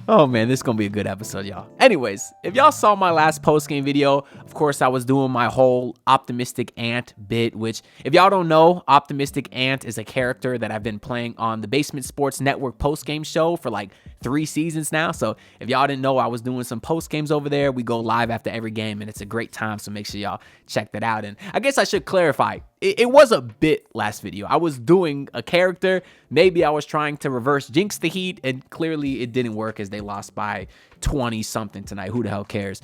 Oh man, this is gonna be a good episode, y'all. Anyways, if y'all saw my last post-game video, of course I was doing my whole Optimistic Ant bit, which if y'all don't know, Optimistic Ant is a character that I've been playing on the Basement Sports Network post-game show for like 3 seasons now. So if y'all didn't know, I was doing some post-games over there. We go live after every game and it's a great time, so make sure y'all check that out. And I guess I should clarify, it was a bit last video. I was doing a character. Maybe I was trying to reverse jinx the Heat, and clearly it didn't work as they lost by 20-something tonight. Who the hell cares?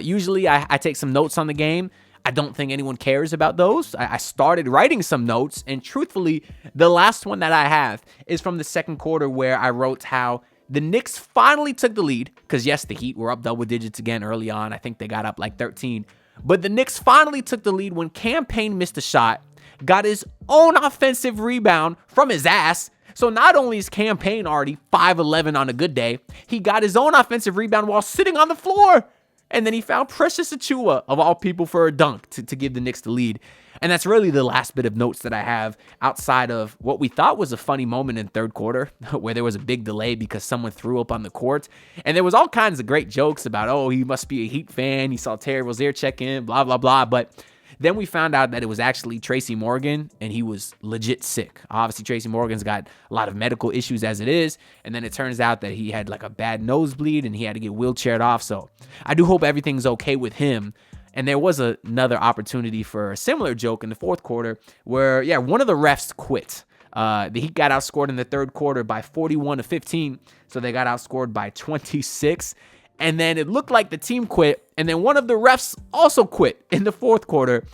Usually I take some notes on the game. I don't think anyone cares about those. I started writing some notes, and truthfully, the last one that I have is from the second quarter where I wrote how the Knicks finally took the lead, because yes, the Heat were up double digits again early on. I think they got up like 13. But the Knicks finally took the lead when Cam Payne missed a shot, got his own offensive rebound from his ass. So not only is Cam Payne already 5'11" on a good day, he got his own offensive rebound while sitting on the floor. And then he found Precious Achiuwa, of all people, for a dunk to give the Knicks the lead. And that's really the last bit of notes that I have outside of what we thought was a funny moment in third quarter where there was a big delay because someone threw up on the court. And there was all kinds of great jokes about, oh, he must be a Heat fan. He saw Terry Rozier check in, blah, blah, blah. But then we found out that it was actually Tracy Morgan, and he was legit sick. Obviously, Tracy Morgan's got a lot of medical issues as it is, and then it turns out that he had like a bad nosebleed, and he had to get wheelchaired off. So I do hope everything's okay with him. And there was another opportunity for a similar joke in the fourth quarter where, one of the refs quit. The Heat got outscored in the third quarter by 41-15, so they got outscored by 26. And then it looked like the team quit, and then one of the refs also quit in the fourth quarter.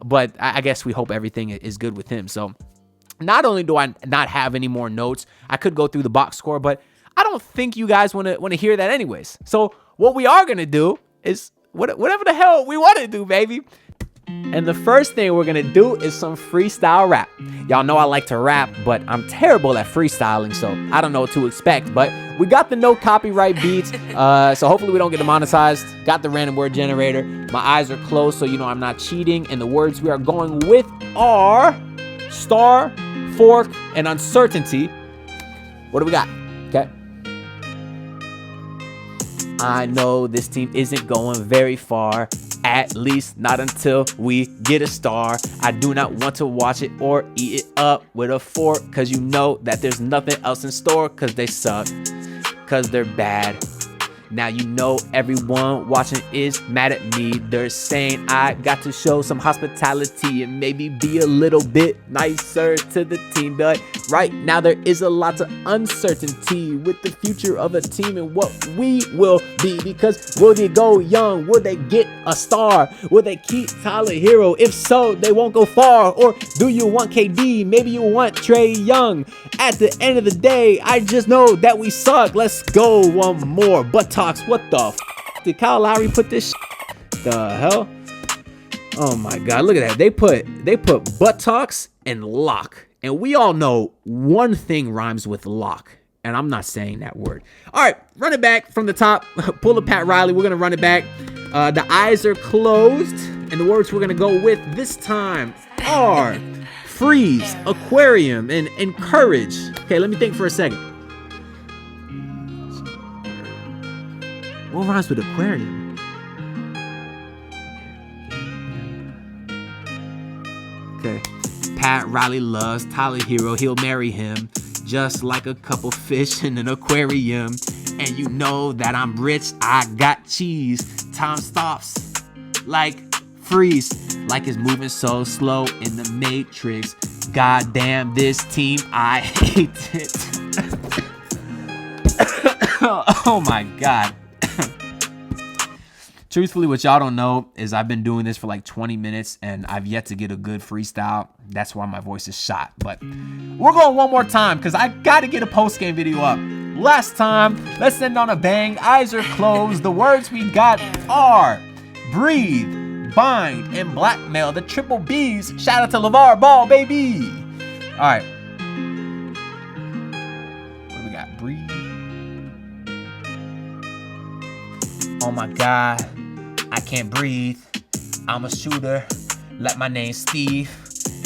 But I guess we hope everything is good with him. So not only do I not have any more notes, I could go through the box score, but I don't think you guys want to hear that anyways. So what we are going to do is whatever the hell we want to do, baby. And the first thing we're going to do is some freestyle rap. Y'all know I like to rap, but I'm terrible at freestyling, so I don't know what to expect. But we got the no copyright beats, so hopefully we don't get demonetized. Got the random word generator. My eyes are closed, so you know I'm not cheating. And the words we are going with are star, fork, and uncertainty. What do we got? Okay. I know this team isn't going very far, at least not until we get a star. I do not want to watch it or eat it up with a fork, cause you know that there's nothing else in store, cause they suck, cause they're bad. Now you know everyone watching is mad at me. They're saying I got to show some hospitality and maybe be a little bit nicer to the team. But right now there is a lot of uncertainty with the future of a team and what we will be. Because will they go young? Will they get a star? Will they keep Tyler Hero? If so, they won't go far. Or do you want KD? Maybe you want Trey Young. At the end of the day, I just know that we suck. Let's go one more. Buttocks, what the f*** did Kyle Lowry put this The hell? Oh my God, look at that. They put buttocks and lock. And we all know one thing rhymes with lock. And I'm not saying that word. All right, run it back from the top. Pull a Pat Riley. We're going to run it back. The eyes are closed. And the words we're going to go with this time are freeze, aquarium, and encourage. Okay, let me think for a second. What rhymes with aquarium? Okay. Pat Riley loves Tyler Hero. He'll marry him just like a couple fish in an aquarium. And you know that I'm rich. I got cheese. Time stops like freeze, like it's moving so slow in the Matrix. Goddamn, this team, I hate it. Oh my God. Truthfully, what y'all don't know is I've been doing this for like 20 minutes and I've yet to get a good freestyle. That's why my voice is shot. But we're going one more time because I got to get a post-game video up. Last time, let's end on a bang. Eyes are closed. The words we got are breathe, bind, and blackmail. The triple B's. Shout out to LeVar Ball, baby. All right. What do we got? Breathe. Oh my God. I can't breathe. I'm a shooter. Like my name's Steve.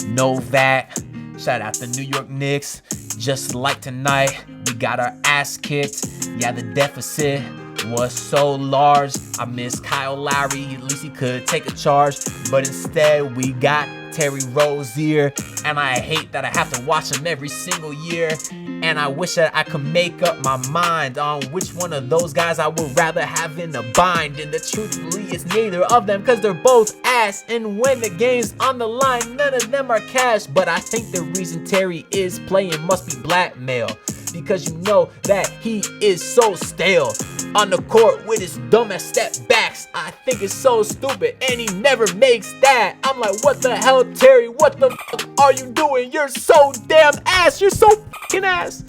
Novak. Shout out to New York Knicks. Just like tonight, we got our ass kicked. Yeah, the deficit was so large. I miss Kyle Lowry, at least he could take a charge. But instead we got Terry Rozier, and I hate that I have to watch him every single year. And I wish that I could make up my mind on which one of those guys I would rather have in a bind. And the truthfully, it's neither of them, cause they're both ass. And when the game's on the line, none of them are cash. But I think the reason Terry is playing must be blackmail, because you know that he is so stale on the court with his dumbass step backs. I think it's so stupid, and he never makes that. I'm like, what the hell, Terry? What the fuck are you doing? You're so damn ass. You're so fucking ass.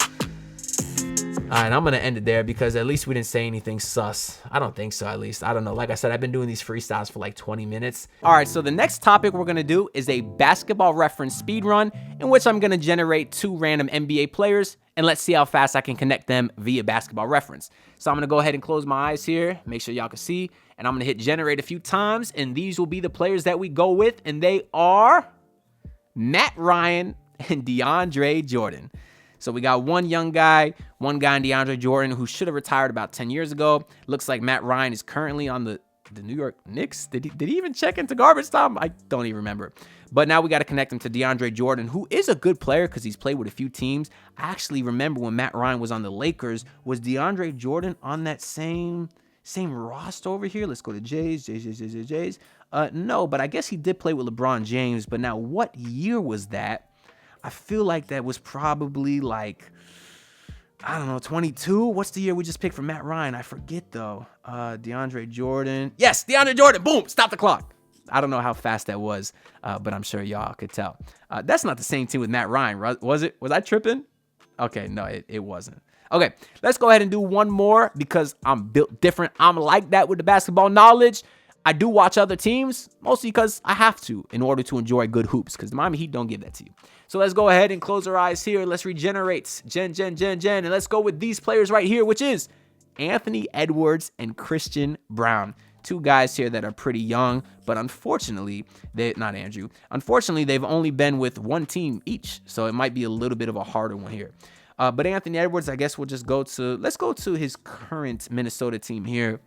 Alright, I'm gonna end it there because at least we didn't say anything sus. I don't think so, at least. I don't know. Like I said, I've been doing these freestyles for like 20 minutes. Alright, so the next topic we're gonna do is a basketball reference speed run in which I'm gonna generate 2 random NBA players and let's see how fast I can connect them via basketball reference. So I'm gonna go ahead and close my eyes here, make sure y'all can see, and I'm gonna hit generate a few times, and these will be the players that we go with, and they are Matt Ryan and DeAndre Jordan. So we got one young guy, one guy in DeAndre Jordan who should have retired about 10 years ago. Looks like Matt Ryan is currently on the New York Knicks. Did he even check into garbage time? I don't even remember. But now we got to connect him to DeAndre Jordan, who is a good player because he's played with a few teams. I actually remember when Matt Ryan was on the Lakers, was DeAndre Jordan on that same roster over here? Let's go to Jays. No, but I guess he did play with LeBron James. But now what year was that? I feel like that was probably like, I don't know, 22? What's the year we just picked for Matt Ryan? I forget, though. DeAndre Jordan. Yes, DeAndre Jordan. Boom. Stop the clock. I don't know how fast that was, but I'm sure y'all could tell. That's not the same team with Matt Ryan, was it? Was I tripping? Okay, no, it wasn't. Okay, let's go ahead and do one more because I'm built different. I'm like that with the basketball knowledge. I do watch other teams, mostly because I have to in order to enjoy good hoops, because the Miami Heat don't give that to you. So let's go ahead and close our eyes here. Let's regenerate. And let's go with these players right here, which is Anthony Edwards and Christian Brown. 2 guys here that are pretty young, but unfortunately, Unfortunately, they've only been with one team each, so it might be a little bit of a harder one here. But Anthony Edwards, I guess we'll just let's go to his current Minnesota team here.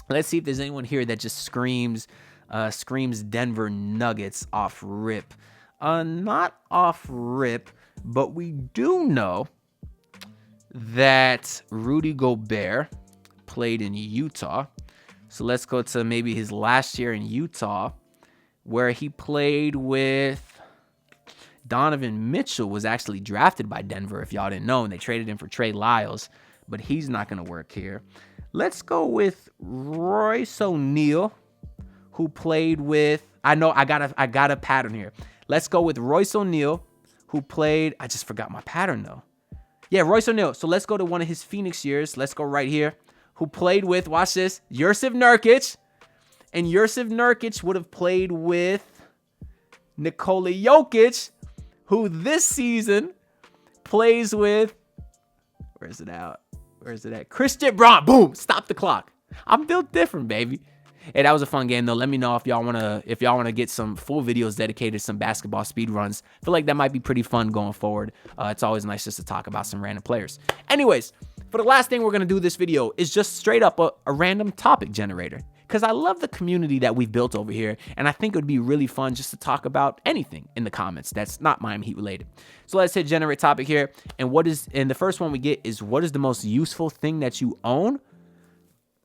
Let's see if there's anyone here that just screams Denver Nuggets off rip. Not off rip, but we do know that Rudy Gobert played in Utah. So let's go to maybe his last year in Utah, where he played with Donovan Mitchell, was actually drafted by Denver, if y'all didn't know, and they traded him for Trey Lyles, but he's not going to work here. Let's go with Royce O'Neal, who played with, I got a pattern here. Let's go with Royce O'Neal, who played, I just forgot my pattern though. Yeah, Royce O'Neal. So let's go to one of his Phoenix years. Let's go right here. Who played with, watch this, Jusuf Nurkic. And Jusuf Nurkic would have played with Nikola Jokic, who this season plays with, where's it at? Christian Brown. Boom. Stop the clock. I'm built different, baby. Hey, that was a fun game though. Let me know if y'all wanna get some full videos dedicated to some basketball speed runs. I feel like that might be pretty fun going forward. It's always nice just to talk about some random players. Anyways, for the last thing we're gonna do this video is just straight up a random topic generator. Because I love the community that we've built over here, and I think it would be really fun just to talk about anything in the comments that's not Miami Heat related. So let's hit generate topic here, and the first one we get is, what is the most useful thing that you own?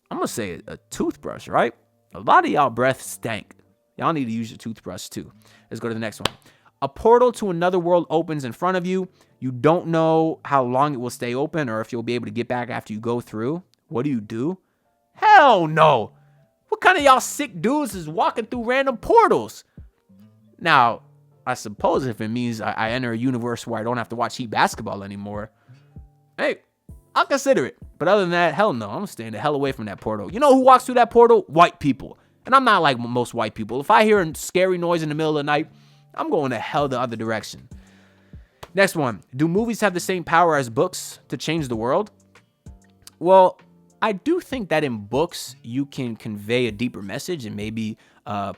I'm gonna say a toothbrush, right? A lot of y'all breath stank. Y'all need to use your toothbrush too. Let's go to the next one. A portal to another world opens in front of you. You don't know how long it will stay open or if you'll be able to get back after you go through. What do? Hell no. What kind of y'all sick dudes is walking through random portals? Now, I suppose if it means I enter a universe where I don't have to watch Heat basketball anymore, hey, I'll consider it. But other than that, hell no. I'm staying the hell away from that portal. You know who walks through that portal? White people. And I'm not like most white people. If I hear a scary noise in the middle of the night, I'm going to hell the other direction. Next one. Do movies have the same power as books to change the world? Well, I do think that in books, you can convey a deeper message and maybe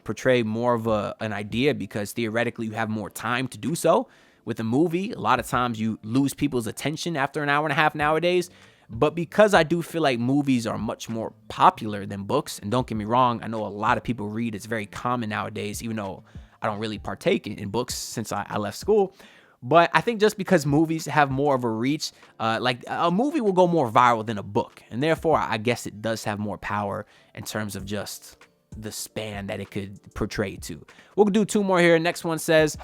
portray more of an idea because theoretically you have more time to do so. With a movie, a lot of times you lose people's attention after an hour and a half nowadays. But because I do feel like movies are much more popular than books, and don't get me wrong, I know a lot of people read. It's very common nowadays, even though I don't really partake in books since I left school. But I think just because movies have more of a reach, like a movie will go more viral than a book. And therefore, I guess it does have more power in terms of just the span that it could portray to. We'll do 2 more here. Next one says,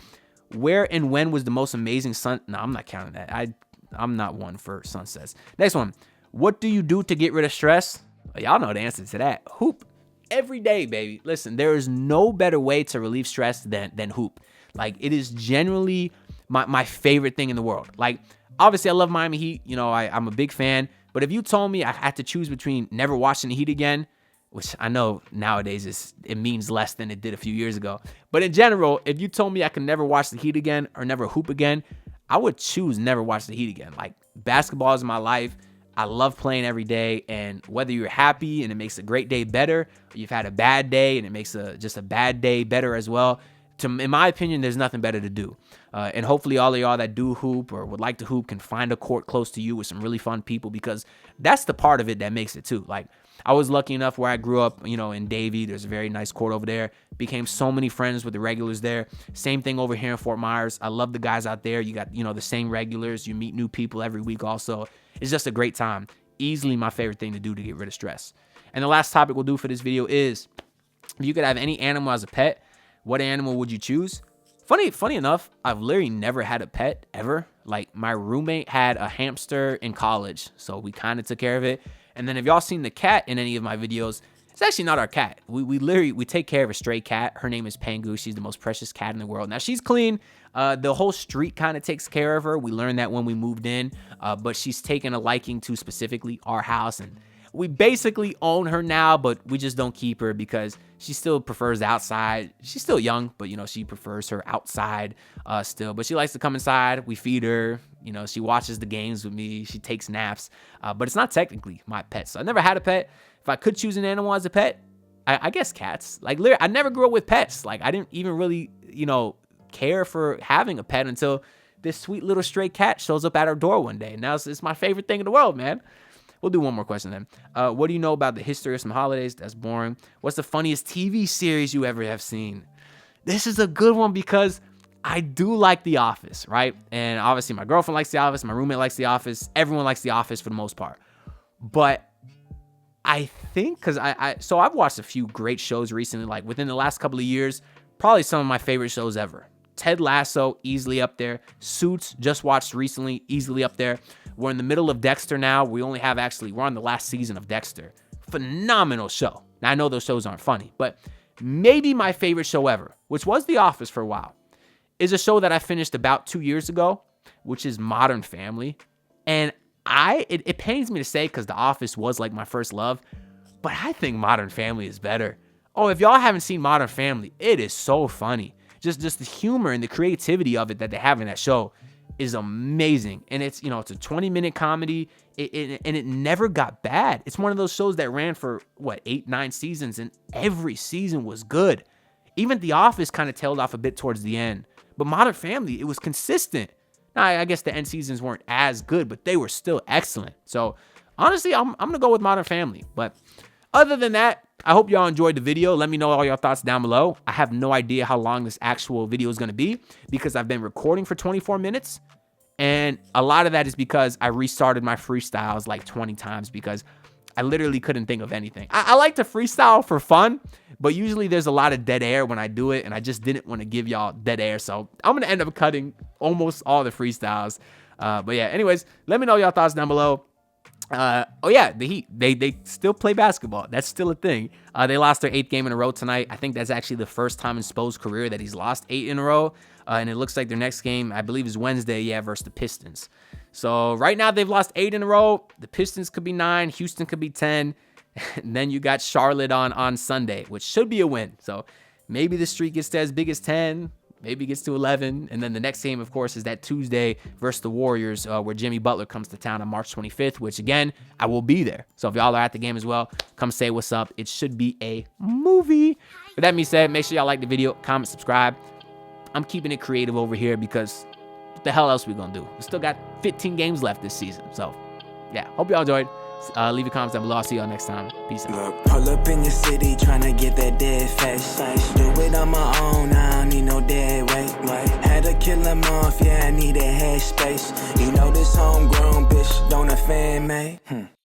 where and when was the most amazing sun? No, I'm not counting that. I'm not one for sunsets. Next one. What do you do to get rid of stress? Well, y'all know the answer to that. Hoop. Every day, baby. Listen, there is no better way to relieve stress than hoop. Like, it is generally my favorite thing in the world. Like, obviously, I love Miami Heat. You know, I'm a big fan. But if you told me I had to choose between never watching the Heat again, which I know nowadays it means less than it did a few years ago. But in general, if you told me I could never watch the Heat again or never hoop again, I would choose never watch the Heat again. Like, basketball is my life. I love playing every day. And whether you're happy and it makes a great day better, or you've had a bad day and it makes just a bad day better as well, in my opinion, there's nothing better to do. And hopefully all of y'all that do hoop or would like to hoop can find a court close to you with some really fun people, because that's the part of it that makes it too. Like, I was lucky enough where I grew up, you know, in Davie. There's a very nice court over there. Became so many friends with the regulars there. Same thing over here in Fort Myers. I love the guys out there. You got, you know, the same regulars. You meet new people every week also. It's just a great time. Easily my favorite thing to do to get rid of stress. And the last topic we'll do for this video is, if you could have any animal as a pet, what animal would you choose? Funny enough, I've literally never had a pet ever. Like, my roommate had a hamster in college, so we kind of took care of it. And then if y'all seen the cat in any of my videos, it's actually not our cat. We take care of a stray cat. Her name is Pangu. She's the most precious cat in the world. Now, she's clean. The whole street kind of takes care of her. We learned that when we moved in, but she's taken a liking to specifically our house, and we basically own her now, but we just don't keep her because she still prefers outside. She's still young, but, you know, she prefers her outside still. But she likes to come inside. We feed her. You know, she watches the games with me. She takes naps. But it's not technically my pet. So I never had a pet. If I could choose an animal as a pet, I guess cats. Like, literally, I never grew up with pets. Like, I didn't even really, you know, care for having a pet until this sweet little stray cat shows up at our door one day. And now it's my favorite thing in the world, man. We'll do one more question then. What do you know about the history of some holidays? That's boring. What's the funniest TV series you ever have seen? This is a good one because I do like The Office, right? And obviously my girlfriend likes The Office. My roommate likes The Office. Everyone likes The Office for the most part. But I think because so I've watched a few great shows recently, like within the last couple of years, probably some of my favorite shows ever. Ted Lasso, easily up there. Suits, just watched recently, easily up there. We're in the middle of Dexter now. We're on the last season of Dexter. Phenomenal show. Now, I know those shows aren't funny, but maybe my favorite show ever, which was The Office for a while, is a show that I finished about 2 years ago, which is Modern Family. And it pains me to say because The Office was like my first love, but I think Modern Family is better. Oh, if y'all haven't seen Modern Family, it is so funny. Just the humor and the creativity of it that they have in that show is amazing. And it's, you know, it's a 20-minute comedy, and it never got bad. It's one of those shows that ran for, 8-9 seasons, and every season was good. Even The Office kind of tailed off a bit towards the end. But Modern Family, it was consistent. Now, I guess the end seasons weren't as good, but they were still excellent. So, honestly, I'm going to go with Modern Family. But other than that, I hope y'all enjoyed the video. Let me know all your thoughts down below. I have no idea how long this actual video is going to be because I've been recording for 24 minutes. And a lot of that is because I restarted my freestyles like 20 times because I literally couldn't think of anything. I like to freestyle for fun, but usually there's a lot of dead air when I do it, and I just didn't want to give y'all dead air. So I'm going to end up cutting almost all the freestyles. But yeah, anyways, let me know your thoughts down below. Oh yeah, the Heat, they still play basketball. That's still a thing. They lost their 8th game in a row tonight. I think that's actually the first time in Spo's career that he's lost 8 in a row. And it looks like their next game, I believe, is Wednesday, versus the Pistons. So right now they've lost 8 in a row. The Pistons could be 9, Houston could be 10. And then you got Charlotte on Sunday, which should be a win. So maybe the streak gets to as big as 10. Maybe it gets to 11. And then the next game, of course, is that Tuesday versus the Warriors, where Jimmy Butler comes to town on March 25th, which, again, I will be there. So if y'all are at the game as well, come say what's up. It should be a movie. With that being said, make sure y'all like the video, comment, subscribe. I'm keeping it creative over here because what the hell else we going to do? We still got 15 games left this season. So yeah, hope y'all enjoyed. Leave your comments down below. I'll see y'all next time. Peace out. Look, pull up in your city tryna get that dead face. Do it on my own, I don't need no dead weight. Had to kill him off, yeah, I need a head space. You know this homegrown bitch don't offend me.